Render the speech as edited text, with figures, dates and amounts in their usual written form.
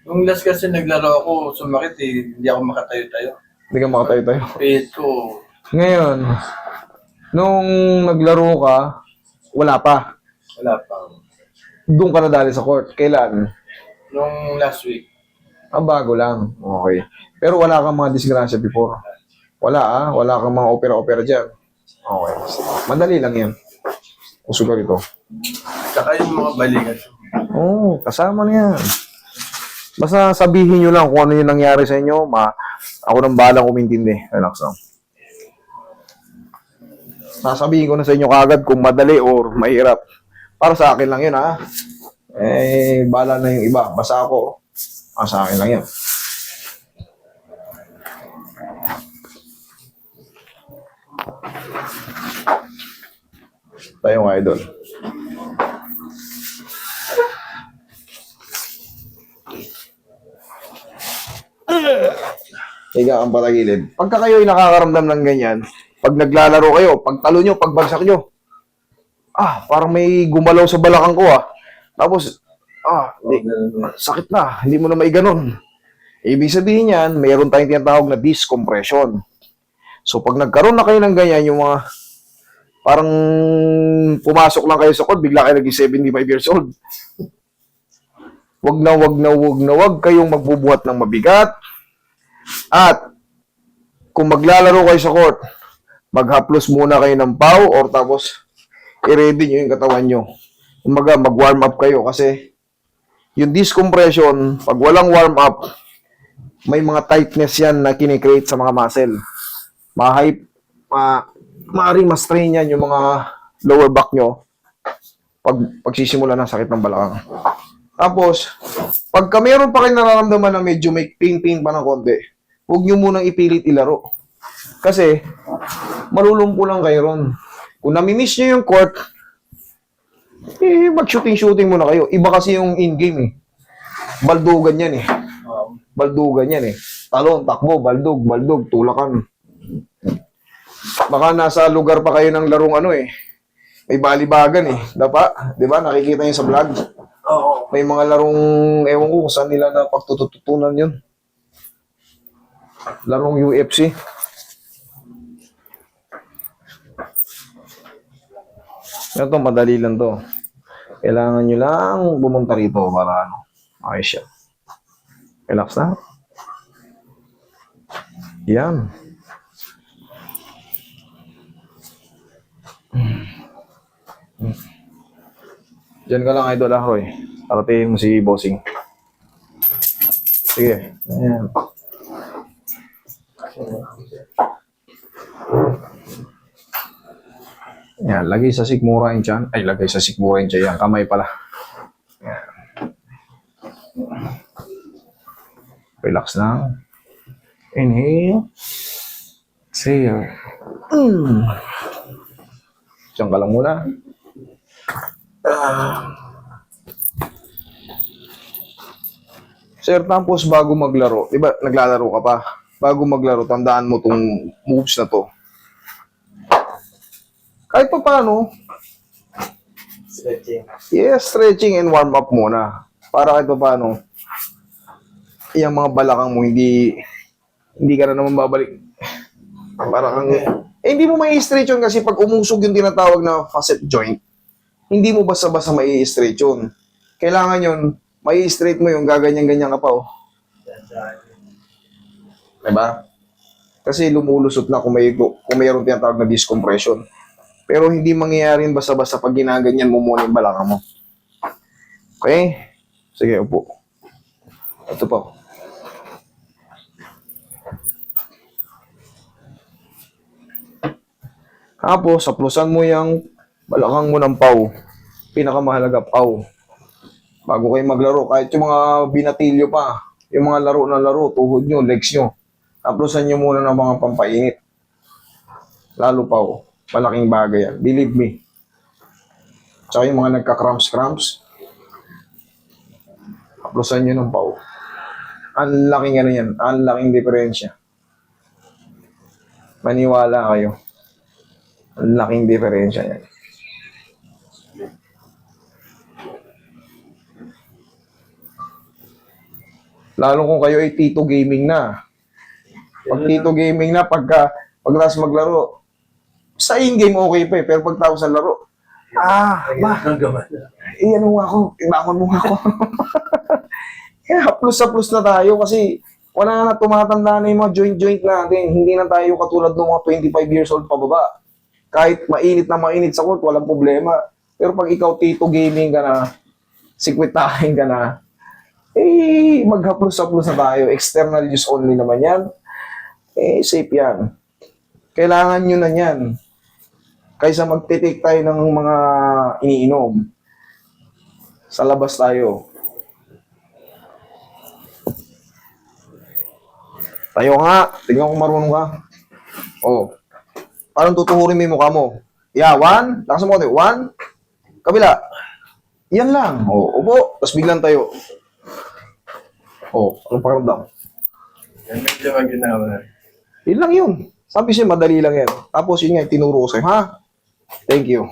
Nung last kasi naglaro ako, sumakit eh. Hindi ako makatayo-tayo. Hindi ka makatayo-tayo. Pihit ko, Ngayon, nung naglaro ka, wala pa. wala pa. Doon ka nadali sa court. Kailan? Nung last week, Bago lang. Okay. Pero wala kang mga disgrasya before. Wala wala kang mga opera-opera dyan. Okay. Madali lang yan. Usugal ito. saka yung mga balikat. Oo, kasama na yan. Basta sabihin nyo lang kung ano yung nangyari sa inyo. Ako nang balang umintindi. Relax lang. Sasabihin ko na sa inyo kagad kung madali or mahirap. Para sa akin lang yun, ha? Bala na yung iba. Basta ako, sa akin lang yan. Tayo nga, idol. Higa ang patagilid. Pagka kayo'y nakakaramdam ng ganyan, pag naglalaro kayo, pag talo nyo, pag bagsak nyo, parang may gumalaw sa balakang ko, Tapos, sakit na, hindi mo na may ganun. Ibig sabihin yan, mayroon tayong tinatawag na discompression. So, pag nagkaroon na kayo ng ganyan, yung mga parang pumasok lang kayo sa court, bigla kayo naging 75 years old. Wag kayong magbubuhat ng mabigat. At kung maglalaro kayo sa court, maghaplos muna kayo ng paw or tapos i-ready nyo yung katawan nyo. Umaga, mag-warm up kayo kasi yung discompression, pag walang warm up, may mga tightness yan na kinikreate sa mga muscle. Maaaring ma-strain yan yung mga lower back nyo pagsisimula ng sakit ng balakang. Tapos, pagka meron pa kayo nararamdaman na medyo may pain pa ng konti, huwag nyo munang ipilit ilaro. Kasi, malulumpo lang kayo ron. Kung namimiss nyo yung court, mag-shooting muna kayo. Iba kasi yung in-game Baldugan yan Baldugan yan Talon, takbo, baldug, tulakan. Baka nasa lugar pa kayo ng larong may balibagan Dapa, di ba? Nakikita nyo sa vlog. Oo. May mga larong, ewan ko kung saan nila na pagtututunan yun. Larong UFC. Ito, madali lang to. Kailangan nyo lang bumunta rito para ayos siya. Relax na. Yan. Diyan ka lang, idol, Roy. Parating mo si Bossing. Sige. Ayan. Yan, lagay sa sikmura yung tiyan. Ay, lagay sa sikmura yung tiyan. Kamay pala. Yan. Relax lang. Inhale. Exhale. Diyan ka lang muna. Sir, tapos bago maglaro, di ba naglalaro ka pa? Bago maglaro, tandaan mo tong moves na to. Kahit pa paano, Stretching. yes, stretching and warm up muna. Para kahit pa paano, yung mga balakang mo, hindi ka na naman babalik. Para kang, hindi mo may stretch yun kasi pag umusog yung tinatawag na facet joint, hindi mo basta-basta may stretch yun. Kailangan yun, may straight mo yung gaganyan-ganyan ka pa, Diba? Kasi lumulusot na kung mayroong tinatawag na discompression. Pero hindi mangyayari basta-basta pag ginaganyan mo muna yung balakang mo. Okay? Sige, upo. Ito pa. Tapos, saplusan mo yung balakang mo ng paw. Pinakamahalaga, paw. Bago kayo maglaro, kahit yung mga binatilyo pa, yung mga laro na laro, tuhod nyo, legs nyo, taplosan nyo muna ng mga pampainit. Lalo pa malaking bagay yan. Believe me. Tsaka yung mga nagka-cramps, taplosan nyo ng paw. Ang laking yan, ang laking diferensya. Maniwala kayo. Ang laking diferensya yan. Lalo kung kayo ay Tito Gaming na. Pag Tito Gaming na, pag tapos maglaro, sa in-game okay pa eh, pero pag tapos sa laro, ano mo ako, ibangon mo ako. Kaya plus sa plus na tayo kasi wala na tumatanda na yung mga joint-joint natin. Hindi na tayo katulad ng mga 25 years old pababa. Kahit mainit na mainit sa court, walang problema. Pero pag ikaw Tito Gaming ka na, sikwitahin ka na, maghaplos sa plus na tayo. External use only naman yan. Safe yan. Kailangan nyo na yan. Kaysa magtitake tayo ng mga iniinom. Sa labas tayo. Tayo nga. Tingnan kung marunong ka. Oh. Parang tutuhurin mo yung mukha mo. Yeah, 1. Lakas mo konti. 1. Kabila. Yan lang. Oh, upo. Tapos biglang tayo. Oh, anong pakiramdam? Yan medyo ang ginawa. Yun lang yun. Sabi siya, madali lang yan. Tapos yun nga, tinuro ko sa'yo, ha? Thank you.